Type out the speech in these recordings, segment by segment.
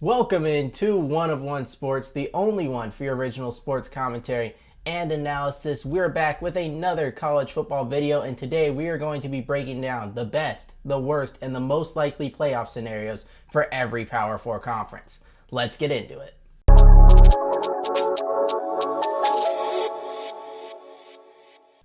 Welcome into One of One Sports, the only one for your original sports commentary and analysis. We're back with another college football video, and today we are going to be breaking down the best, the worst, and the most likely playoff scenarios for every Power 4 conference. Let's get into it.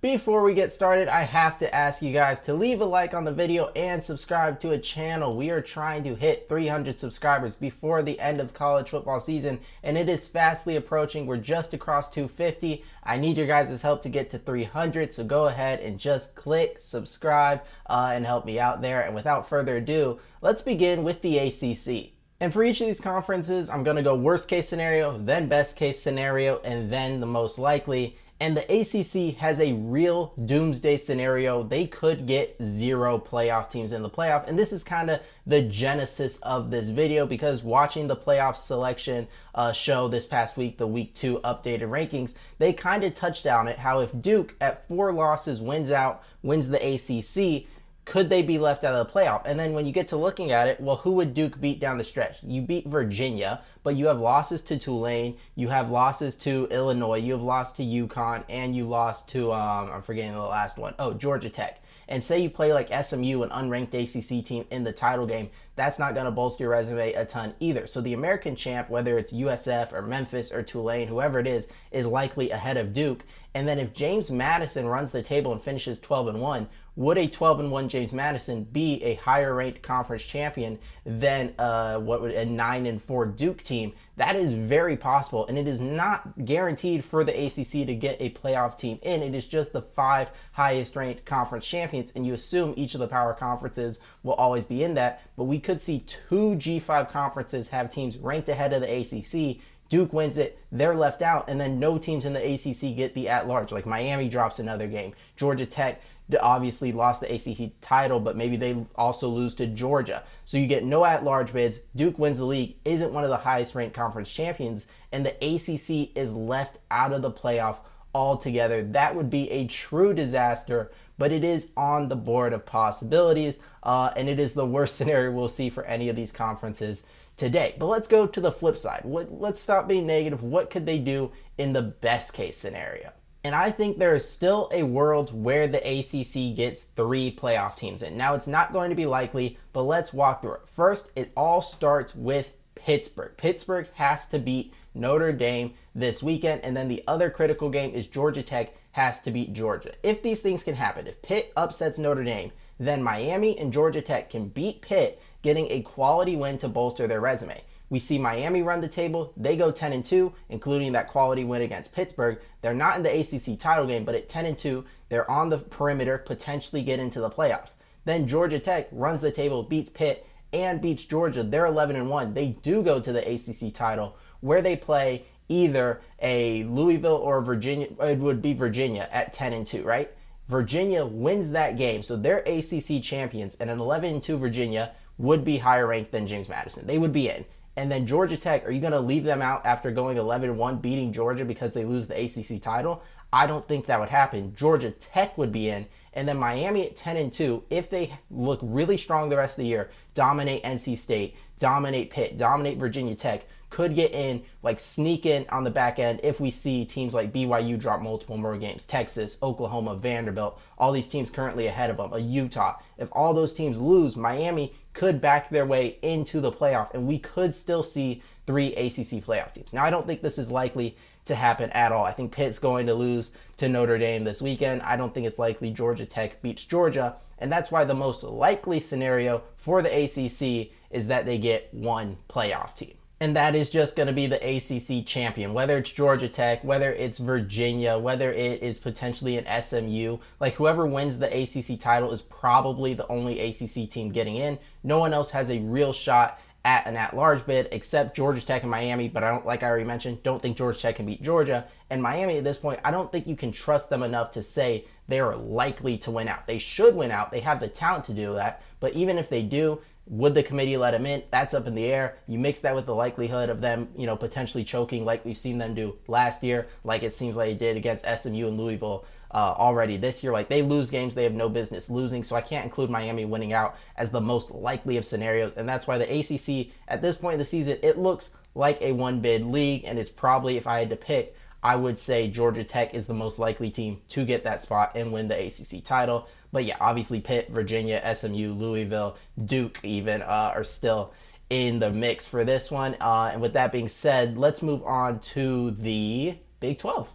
Before we get started, I have to ask you guys to leave a like on the video and subscribe to a channel. We are trying to hit 300 subscribers before the end of college football season, and it is fastly approaching. We're just across 250. I need your guys' help to get to 300, so go ahead and just click subscribe and help me out there. And without further ado, let's begin with the ACC. And for each of these conferences, I'm going to go worst case scenario, then best case scenario, and then the most likely. And the ACC has a real doomsday scenario. They could get 0 playoff teams in the playoff. And this is kind of the genesis of this video, because watching the playoff selection show this past week, the week 2 updated rankings, they kind of touched on it, how if Duke at 4 losses wins the ACC, could they be left out of the playoff? And then when you get to looking at it, well, who would Duke beat down the stretch? You beat Virginia, but you have losses to Tulane, you have losses to Illinois, you have lost to UConn, and you lost to, I'm forgetting the last one. Oh, Georgia Tech. And say you play like SMU, an unranked ACC team, in the title game, that's not going to bolster your resume a ton either. So the American champ, whether it's USF or Memphis or Tulane, whoever it is likely ahead of Duke. And then if James Madison runs the table and finishes 12-1, would a 12-1 James Madison be a higher ranked conference champion than a 9-4 Duke team? That is very possible, and it is not guaranteed for the ACC to get a playoff team in. It is just the 5 highest ranked conference champions, and you assume each of the power conferences will always be in that, but we could see 2 G5 conferences have teams ranked ahead of the ACC. Duke wins it, they're left out, and then no teams in the ACC get the at-large. Like Miami drops another game. Georgia Tech obviously lost the ACC title, but maybe they also lose to Georgia. So you get no at-large bids. Duke wins the league, isn't one of the highest-ranked conference champions, and the ACC is left out of the playoff altogether. That would be a true disaster, but it is on the board of possibilities, and it is the worst scenario we'll see for any of these conferences today. But let's go to the flip side. Let's stop being negative. What could they do in the best case scenario? And I think there is still a world where the ACC gets 3 playoff teams in. Now, it's not going to be likely, but let's walk through it. First, it all starts with Pittsburgh. Pittsburgh has to beat Notre Dame this weekend, and then the other critical game is Georgia Tech has to beat Georgia. If these things can happen, if Pitt upsets Notre Dame, then Miami and Georgia Tech can beat Pitt, getting a quality win to bolster their resume. We see Miami run the table. They go 10-2, including that quality win against Pittsburgh. They're not in the ACC title game, but at 10-2, they're on the perimeter, potentially get into the playoff. Then Georgia Tech runs the table, beats Pitt, and beats Georgia. They're 11-1. They do go to the ACC title, where they play either a Louisville or Virginia. It would be Virginia at 10-2, right? Virginia wins that game, so they're ACC champions, and an 11-2 Virginia would be higher ranked than James Madison. They would be in. And then Georgia Tech, are you going to leave them out after going 11-1, beating Georgia because they lose the ACC title? I don't think that would happen. Georgia Tech would be in. And then Miami at 10-2, if they look really strong the rest of the year, dominate NC State, dominate Pitt, dominate Virginia Tech, could get in, like sneak in on the back end if we see teams like BYU drop multiple more games, Texas, Oklahoma, Vanderbilt, all these teams currently ahead of them, a Utah. If all those teams lose, Miami could back their way into the playoff, and we could still see 3 ACC playoff teams. Now, I don't think this is likely to happen at all. I think Pitt's going to lose to Notre Dame this weekend. I don't think it's likely Georgia Tech beats Georgia, and that's why the most likely scenario for the ACC is that they get 1 playoff team. And that is just going to be the ACC champion, whether it's Georgia Tech, whether it's Virginia, whether it is potentially an SMU. Like, whoever wins the ACC title is probably the only ACC team getting in. No one else has a real shot at an at-large bid except Georgia Tech and Miami, but I don't, like I already mentioned, don't think Georgia Tech can beat Georgia. And Miami at this point, I don't think you can trust them enough to say they are likely to win out. They should win out. They have the talent to do that. But even if they do, would the committee let them in? That's up in the air. You mix that with the likelihood of them, potentially choking like we've seen them do last year, like it seems like they did against SMU and Louisville already this year. Like, they lose games they have no business losing, so I can't include Miami winning out as the most likely of scenarios. And that's why the ACC at this point in the season, it looks like a one bid league, and it's probably, if I had to pick, I would say Georgia Tech is the most likely team to get that spot and win the ACC title. But yeah, obviously Pitt, Virginia, SMU, Louisville, Duke even are still in the mix for this one. And with that being said, let's move on to the Big 12.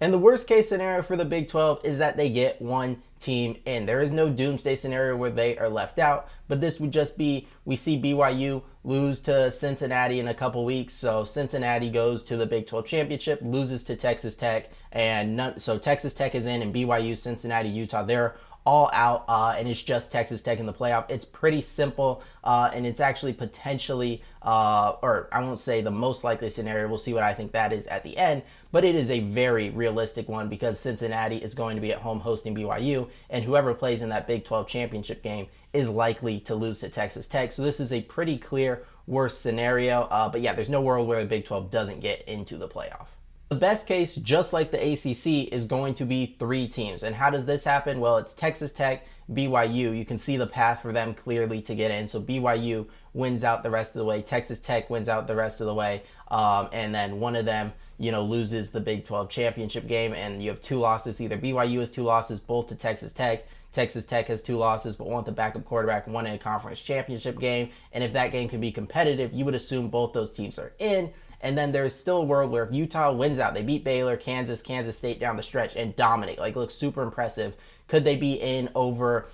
And the worst case scenario for the Big 12 is that they get one team in. There is no doomsday scenario where they are left out, but this would just be, we see BYU lose to Cincinnati in a couple weeks. So Cincinnati goes to the Big 12 championship, loses to Texas Tech, and so Texas Tech is in, and BYU, Cincinnati, Utah, they're all out, and it's just Texas Tech in the playoff. It's pretty simple, and it's actually potentially, or I won't say the most likely scenario. We'll see what I think that is at the end, but it is a very realistic one because Cincinnati is going to be at home hosting BYU, and whoever plays in that Big 12 championship game is likely to lose to Texas Tech. So this is a pretty clear worst scenario, but yeah, there's no world where the Big 12 doesn't get into the playoff. The best case, just like the ACC, is going to be 3 teams. And how does this happen? Well, it's Texas Tech, BYU. You can see the path for them clearly to get in. So BYU wins out the rest of the way. Texas Tech wins out the rest of the way. And then one of them, loses the Big 12 championship game. And you have 2 losses. Either BYU has 2 losses, both to Texas Tech. Texas Tech has 2 losses, but one with the backup quarterback, one in a conference championship game. And if that game can be competitive, you would assume both those teams are in. And then there's still a world where if Utah wins out, they beat Baylor, Kansas State down the stretch and dominate, like look super impressive. Could they be in over,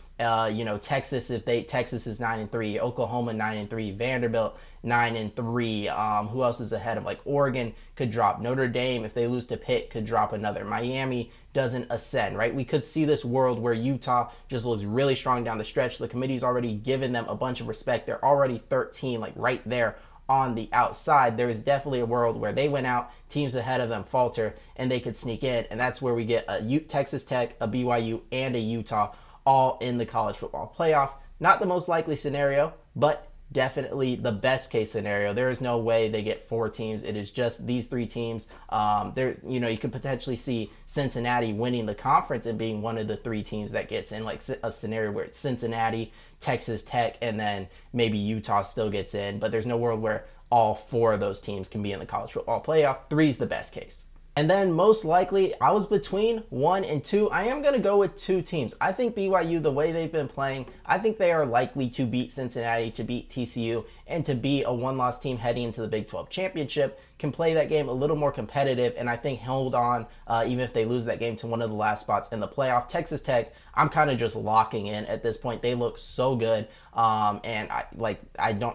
Texas if Texas is 9-3, Oklahoma 9-3, Vanderbilt 9-3. Who else is ahead of? Like Oregon could drop. Notre Dame, if they lose to Pitt, could drop another. Miami doesn't ascend, right? We could see this world where Utah just looks really strong down the stretch. The committee's already given them a bunch of respect. They're already 13, like right there on the outside. There is definitely a world where they went out, teams ahead of them falter, and they could sneak in. And that's where we get a Texas Tech, a BYU, and a Utah all in the college football playoff. Not the most likely scenario, but definitely the best case scenario. There is no way they get 4 teams. It is just these 3 teams. You could potentially see Cincinnati winning the conference and being one of the 3 teams that gets in, like a scenario where it's Cincinnati, Texas Tech, and then maybe Utah still gets in. But there's no world where all 4 of those teams can be in the college football playoff. 3 is the best case. And then most likely, I was between 1 and 2. I am going to go with 2 teams. I think BYU, the way they've been playing, I think they are likely to beat Cincinnati, to beat TCU, and to be a 1-loss team heading into the Big 12 championship. Can play that game a little more competitive, and I think hold on, even if they lose that game, to one of the last spots in the playoff. Texas Tech, I'm kind of just locking in at this point. They look so good, and I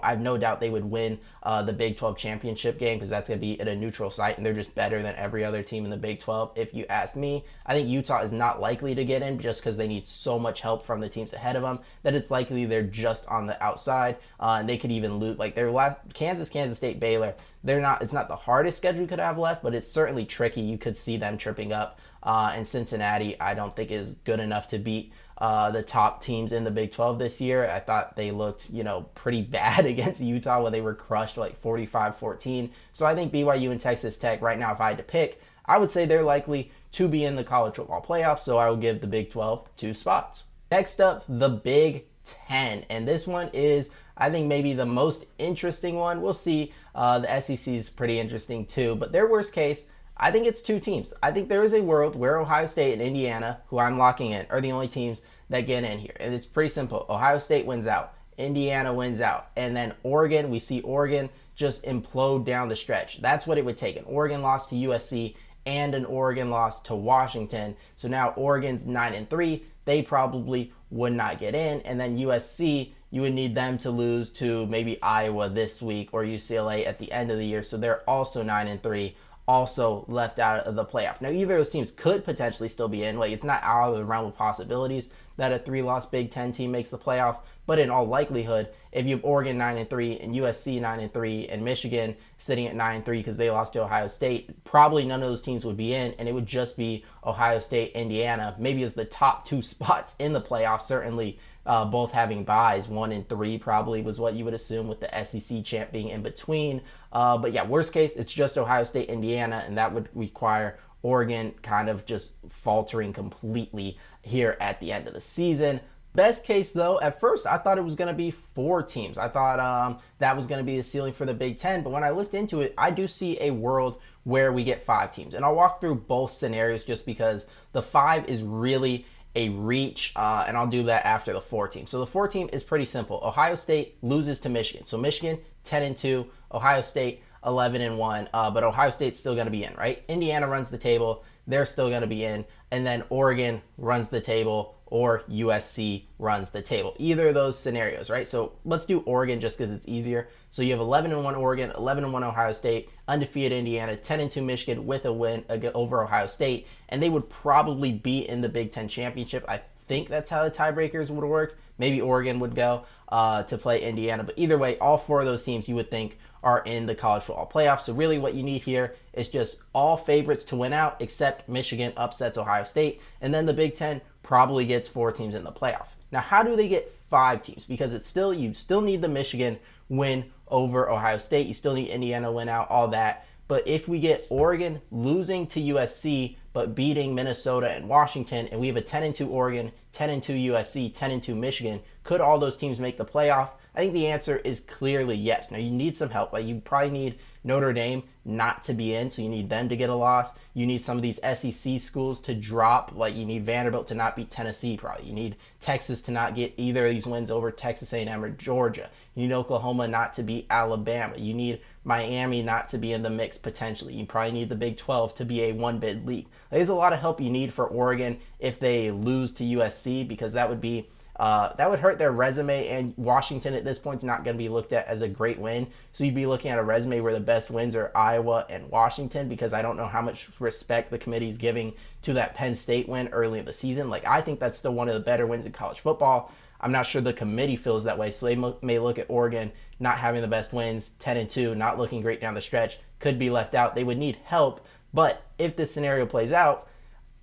have no doubt they would win the Big 12 championship game because that's going to be at a neutral site, and they're just better than every other team in the Big 12. If you ask me, I think Utah is not likely to get in just because they need so much help from the teams ahead of them that it's likely they're just on the outside, and they could even lose like their last Kansas State, Baylor. It's not the hardest schedule you could have left, but it's certainly tricky. You could see them tripping up. And Cincinnati, I don't think is good enough to beat the top teams in the Big 12 this year. I thought they looked, pretty bad against Utah when they were crushed like 45-14. So I think BYU and Texas Tech right now, if I had to pick, I would say they're likely to be in the college football playoff. So I will give the Big 12 2 spots. Next up, the Big 10. And this one is, I think, maybe the most interesting one. We'll see. The SEC is pretty interesting too, but their worst case, I think it's 2 teams. I think there is a world where Ohio State and Indiana, who I'm locking in, are the only teams that get in here. And it's pretty simple. Ohio State wins out. Indiana wins out. And then Oregon, we see Oregon just implode down the stretch. That's what it would take. An Oregon loss to USC and an Oregon loss to Washington. So now Oregon's 9-3. They probably would not get in. And then USC, you would need them to lose to maybe Iowa this week or UCLA at the end of the year. So they're also 9-3, also left out of the playoff. Now, either of those teams could potentially still be in. Like, it's not out of the realm of possibilities that a 3-loss Big 10 team makes the playoff. But in all likelihood, if you have Oregon 9-3 and USC 9-3 and Michigan sitting at 9-3 because they lost to Ohio State, probably none of those teams would be in, and it would just be Ohio State, Indiana, maybe as the top 2 spots in the playoffs. Certainly, both having buys, 1 and 3 probably was what you would assume with the SEC champ being in between. But yeah, worst case, it's just Ohio State, Indiana, and that would require Oregon kind of just faltering completely here at the end of the season. Best case, though, at first I thought it was going to be 4 teams. I thought that was going to be the ceiling for the Big Ten. But when I looked into it, I do see a world where we get 5 teams. And I'll walk through both scenarios just because the 5 is really a reach, and I'll do that after the 4 team. So the 4 team is pretty simple. Ohio State loses to Michigan. So Michigan 10-2, Ohio State 11-1, but Ohio State's still going to be in, right? Indiana runs the table. They're still going to be in. And then Oregon runs the table, or USC runs the table. Either of those scenarios, right? So let's do Oregon just because it's easier. So you have 11-1 Oregon, 11-1 Ohio State, undefeated Indiana, 10-2 Michigan with a win over Ohio State, and they would probably be in the Big Ten championship. I think that's how the tiebreakers would work. Maybe Oregon would go to play Indiana, but either way, all 4 of those teams you would think are in the college football playoffs. So really what you need here is just all favorites to win out except Michigan upsets Ohio State, and then the Big Ten probably gets 4 teams in the playoff. Now, how do they get 5 teams? Because you still need the Michigan win over Ohio State. You still need Indiana win out, all that. But if we get Oregon losing to USC but beating Minnesota and Washington, and we have a 10-2 Oregon, 10-2 USC, 10-2 Michigan, could all those teams make the playoff? I think the answer is clearly yes. Now, you need some help. Like, you probably need Notre Dame not to be in, so you need them to get a loss. You need some of these SEC schools to drop. Like, you need Vanderbilt to not beat Tennessee, probably. You need Texas to not get either of these wins over Texas A&M or Georgia. You need Oklahoma not to beat Alabama. You need Miami not to be in the mix potentially. You probably need the Big 12 to be a one-bid league. There's a lot of help you need for Oregon if they lose to USC, because that would hurt their resume, and Washington at this point is not going to be looked at as a great win. So you'd be looking at a resume where the best wins are Iowa and Washington, because I don't know how much respect the committee is giving to that Penn State win early in the season. Like, I think that's still one of the better wins in college football. I'm not sure the committee feels that way, so they may look at Oregon not having the best wins, 10-2, not looking great down the stretch, could be left out. They would need help, but if this scenario plays out,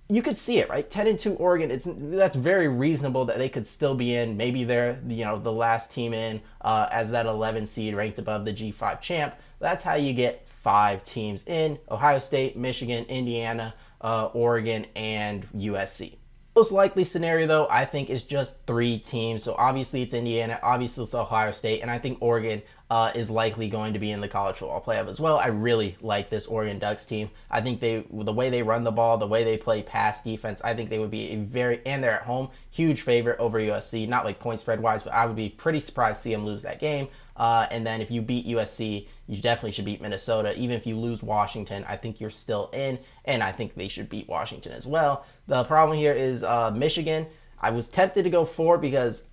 you could see it, right? 10-2 Oregon, that's very reasonable that they could still be in. Maybe they're the last team in as that 11 seed ranked above the G5 champ. That's how you get 5 teams in: Ohio State, Michigan, Indiana, Oregon, and USC. Most likely scenario, though, I think is just 3 teams. So obviously it's Indiana, obviously it's Ohio State, and I think Oregon is likely going to be in the college football playoff as well. I really like this Oregon Ducks team. I think the way they run the ball, the way they play pass defense, I think they would be and they're at home, huge favorite over USC. Not like point spread wise, but I would be pretty surprised to see them lose that game. And then if you beat USC, you definitely should beat Minnesota. Even if you lose Washington, I think you're still in, and I think they should beat Washington as well. The problem here is Michigan. I was tempted to go 4 because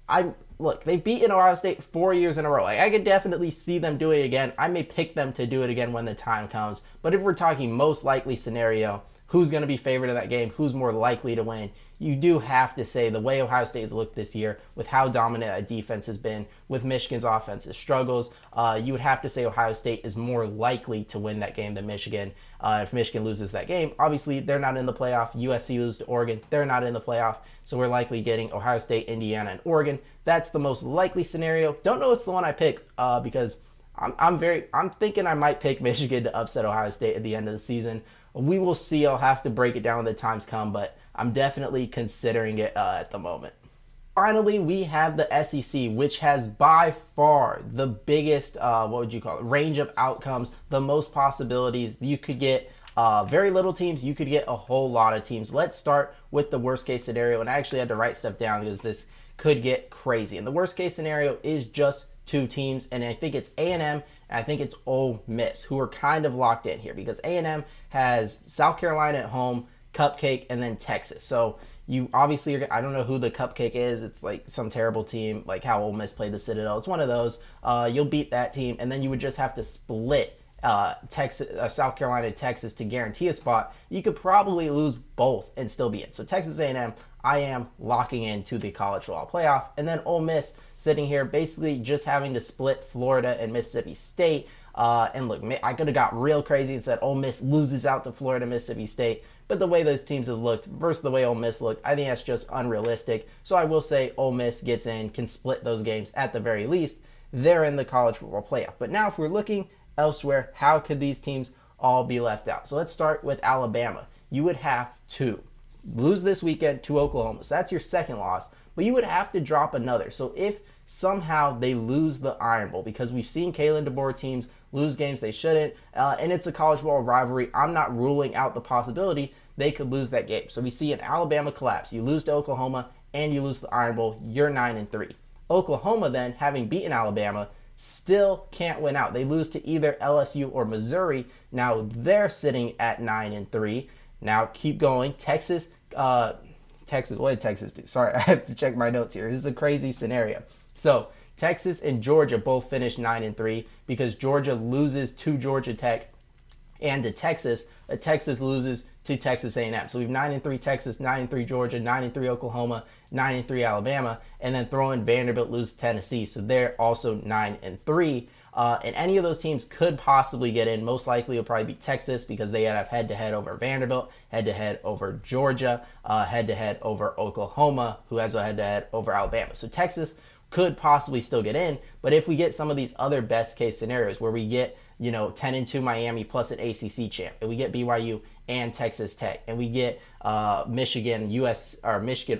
they've beaten Ohio State 4 years in a row. Like, I could definitely see them doing it again. I may pick them to do it again when the time comes. But if we're talking most likely scenario, who's going to be favored in that game, who's more likely to win, you do have to say the way Ohio State has looked this year, with how dominant that defense has been, with Michigan's offensive struggles, you would have to say Ohio State is more likely to win that game than Michigan. If Michigan loses that game, obviously they're not in the playoff. USC loses to Oregon, they're not in the playoff. So we're likely getting Ohio State, Indiana, and Oregon. That's the most likely scenario. Don't know it's the one I pick because I'm thinking I might pick Michigan to upset Ohio State at the end of the season. We will see. I'll have to break it down when the times come, but I'm definitely considering it at the moment. Finally, we have the SEC, which has by far the biggest, range of outcomes, the most possibilities. You could get very little teams. You could get a whole lot of teams. Let's start with the worst case scenario, and I actually had to write stuff down because this could get crazy. And the worst case scenario is just 2 teams, and I think it's A&M and I think it's Ole Miss, who are kind of locked in here because A&M has South Carolina at home, Cupcake, and then Texas. So you obviously I don't know who the Cupcake is. It's like some terrible team, like how Ole Miss played the Citadel. It's one of those. You'll beat that team, and then you would just have to split South Carolina and Texas to guarantee a spot. You could probably lose both and still be in. So Texas A&M, I am locking into the college football playoff. And then Ole Miss sitting here basically just having to split Florida and Mississippi State. And look, I could have got real crazy and said Ole Miss loses out to Florida, Mississippi State. But the way those teams have looked versus the way Ole Miss looked, I think that's just unrealistic. So I will say Ole Miss gets in, can split those games at the very least. They're in the college football playoff. But now if we're looking elsewhere, how could these teams all be left out? So let's start with Alabama. you would have to lose this weekend to Oklahoma. So that's your second loss, but you would have to drop another. So if somehow they lose the Iron Bowl, because we've seen Kalen DeBoer teams lose games they shouldn't, and it's a college football rivalry, I'm not ruling out the possibility they could lose that game. So we see an Alabama collapse. You lose to Oklahoma and you lose the Iron Bowl, you're 9-3. Oklahoma then, having beaten Alabama, still can't win out. They lose to either LSU or Missouri. Now they're sitting at 9-3. Now keep going. Texas, what did Texas do? Sorry, I have to check my notes here. This is a crazy scenario. So Texas and Georgia both finished 9-3 because Georgia loses to Georgia Tech and to Texas. Texas loses to Texas A&M. So we have 9-3 Texas, 9-3 Georgia, 9-3 Oklahoma, 9-3 Alabama, and then throw in Vanderbilt, lose to Tennessee. So they're also 9-3. And any of those teams could possibly get in. Most likely it'll probably be Texas because they have head-to-head over Vanderbilt, head-to-head over Georgia, head-to-head over Oklahoma, who has a head-to-head over Alabama. So Texas could possibly still get in, but if we get some of these other best case scenarios where we get 10-2 Miami plus an ACC champ, and we get BYU and Texas Tech, and we get Michigan,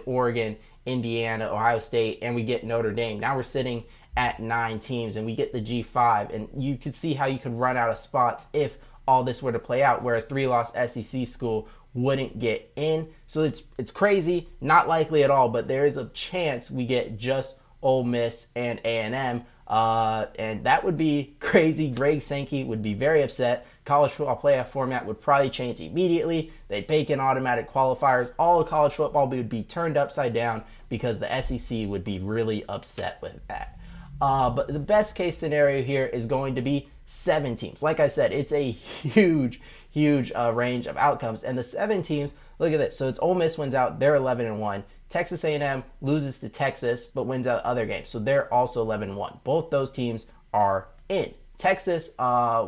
Oregon, Indiana, Ohio State, and we get Notre Dame. Now we're sitting at 9 teams, and we get the G5, and you could see how you could run out of spots if all this were to play out, where a 3-loss SEC school wouldn't get in. So it's crazy, not likely at all, but there is a chance we get just Ole Miss and A&M, and that would be crazy. Greg Sankey would be very upset. College football playoff format would probably change immediately. They'd bake in automatic qualifiers. All of college football would be turned upside down because the SEC would be really upset with that. But the best case scenario here is going to be 7 teams. Like I said, it's a huge range of outcomes, and the 7 teams, look at this. So it's Ole Miss wins out, they're 11-1. Texas A&M loses to Texas but wins out other games, so they're also 11-1. Both those teams are in. Texas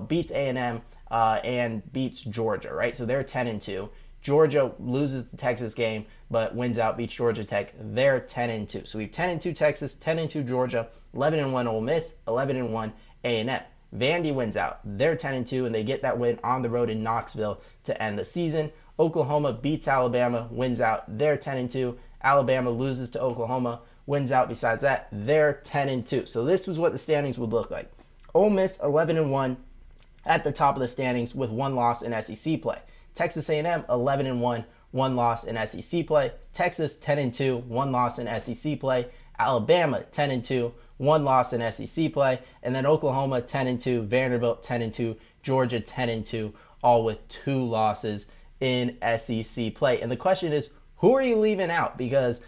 beats A&M and beats Georgia, right? So they're 10-2. Georgia loses the Texas game but wins out, beats Georgia Tech. They're 10-2. So we have 10-2 Texas, 10-2 Georgia, 11-1 Ole Miss, 11-1 A&M. Vandy wins out. They're 10-2, and they get that win on the road in Knoxville to end the season. Oklahoma beats Alabama, wins out. They're 10-2. Alabama loses to Oklahoma, wins out. Besides that, they're 10-2. So this was what the standings would look like. Ole Miss 11-1 at the top of the standings with 1 loss in SEC play. Texas A&M 11-1, 1 loss in SEC play. Texas 10-2, 1 loss in SEC play. Alabama 10-2, 1 loss in SEC play. And then Oklahoma 10-2, Vanderbilt 10-2, Georgia 10-2, all with 2 losses in SEC play. And the question is, who are you leaving out? Because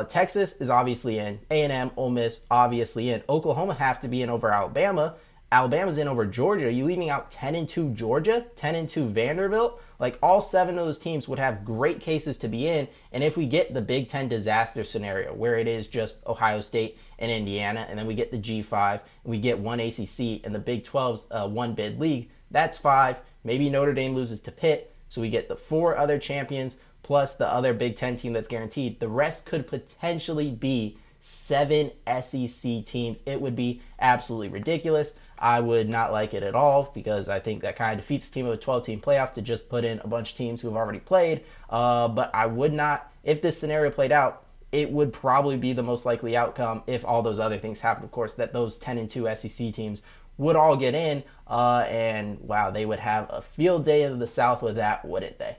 Texas is obviously in. A&M, Ole Miss, obviously in. Oklahoma have to be in over Alabama. Alabama's in over Georgia. Are you leaving out 10-2 Georgia? 10-2 Vanderbilt? Like, all 7 of those teams would have great cases to be in. And if we get the Big Ten disaster scenario, where it is just Ohio State and Indiana, and then we get the G5, and we get 1 ACC, and the Big 12's 1-bid league, that's 5. Maybe Notre Dame loses to Pitt, so we get the 4 other champions, plus the other Big Ten team that's guaranteed. The rest could potentially be 7 SEC teams. It would be absolutely ridiculous. I would not like it at all because I think that kind of defeats the team of a 12-team playoff to just put in a bunch of teams who have already played. But I would not, if this scenario played out, it would probably be the most likely outcome if all those other things happened, of course, that those 10-2 SEC teams would all get in. And wow, they would have a field day in the South with that, wouldn't they?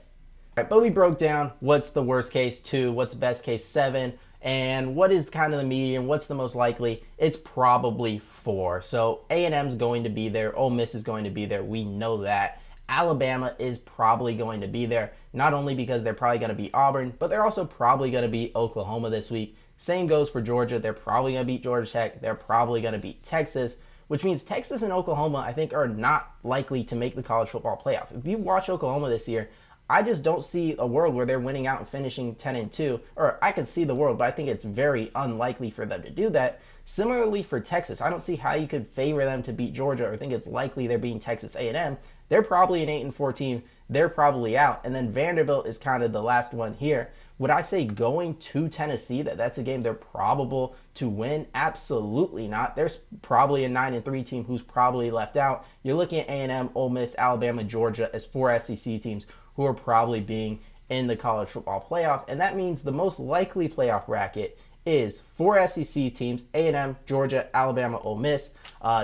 Right, but we broke down what's the worst case 2, what's the best case 7, and what is kind of the median, what's the most likely. It's probably 4. So A&M's going to be there, Ole Miss is going to be there, we know that. Alabama is probably going to be there, not only because they're probably going to beat Auburn, but they're also probably going to beat Oklahoma this week. Same goes for Georgia. They're probably going to beat Georgia Tech. They're probably going to beat Texas, which means Texas and Oklahoma, I think, are not likely to make the college football playoff. If you watch Oklahoma this year, I just don't see a world where they're winning out and finishing 10-2, or I could see the world, but I think it's very unlikely for them to do that. Similarly for Texas, I don't see how you could favor them to beat Georgia or think it's likely they're beating Texas A&M. They're probably an 8-4 team. They're probably out. And then Vanderbilt is kind of the last one here. Would I say going to Tennessee, that's a game they're probable to win? Absolutely not. There's probably a 9-3 team who's probably left out. You're looking at A&M, Ole Miss, Alabama, Georgia as 4 SEC teams who are probably being in the college football playoff. And that means the most likely playoff bracket is 4 SEC teams, A&M, Georgia, Alabama, Ole Miss,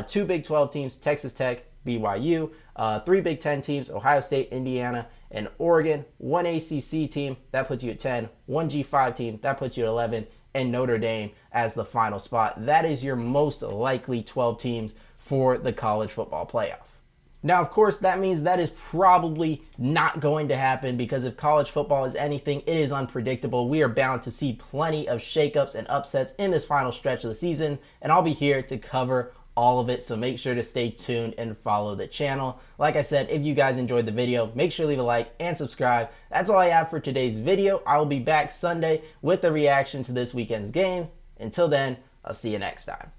2 Big 12 teams, Texas Tech, BYU, 3 Big 10 teams, Ohio State, Indiana, and Oregon, 1 ACC team, that puts you at 10, 1 G5 team, that puts you at 11, and Notre Dame as the final spot. That is your most likely 12 teams for the college football playoff. Now, of course, that means that is probably not going to happen, because if college football is anything, it is unpredictable. We are bound to see plenty of shakeups and upsets in this final stretch of the season, and I'll be here to cover all of it, so make sure to stay tuned and follow the channel. Like I said, if you guys enjoyed the video, make sure to leave a like and subscribe. That's all I have for today's video. I will be back Sunday with a reaction to this weekend's game. Until then, I'll see you next time.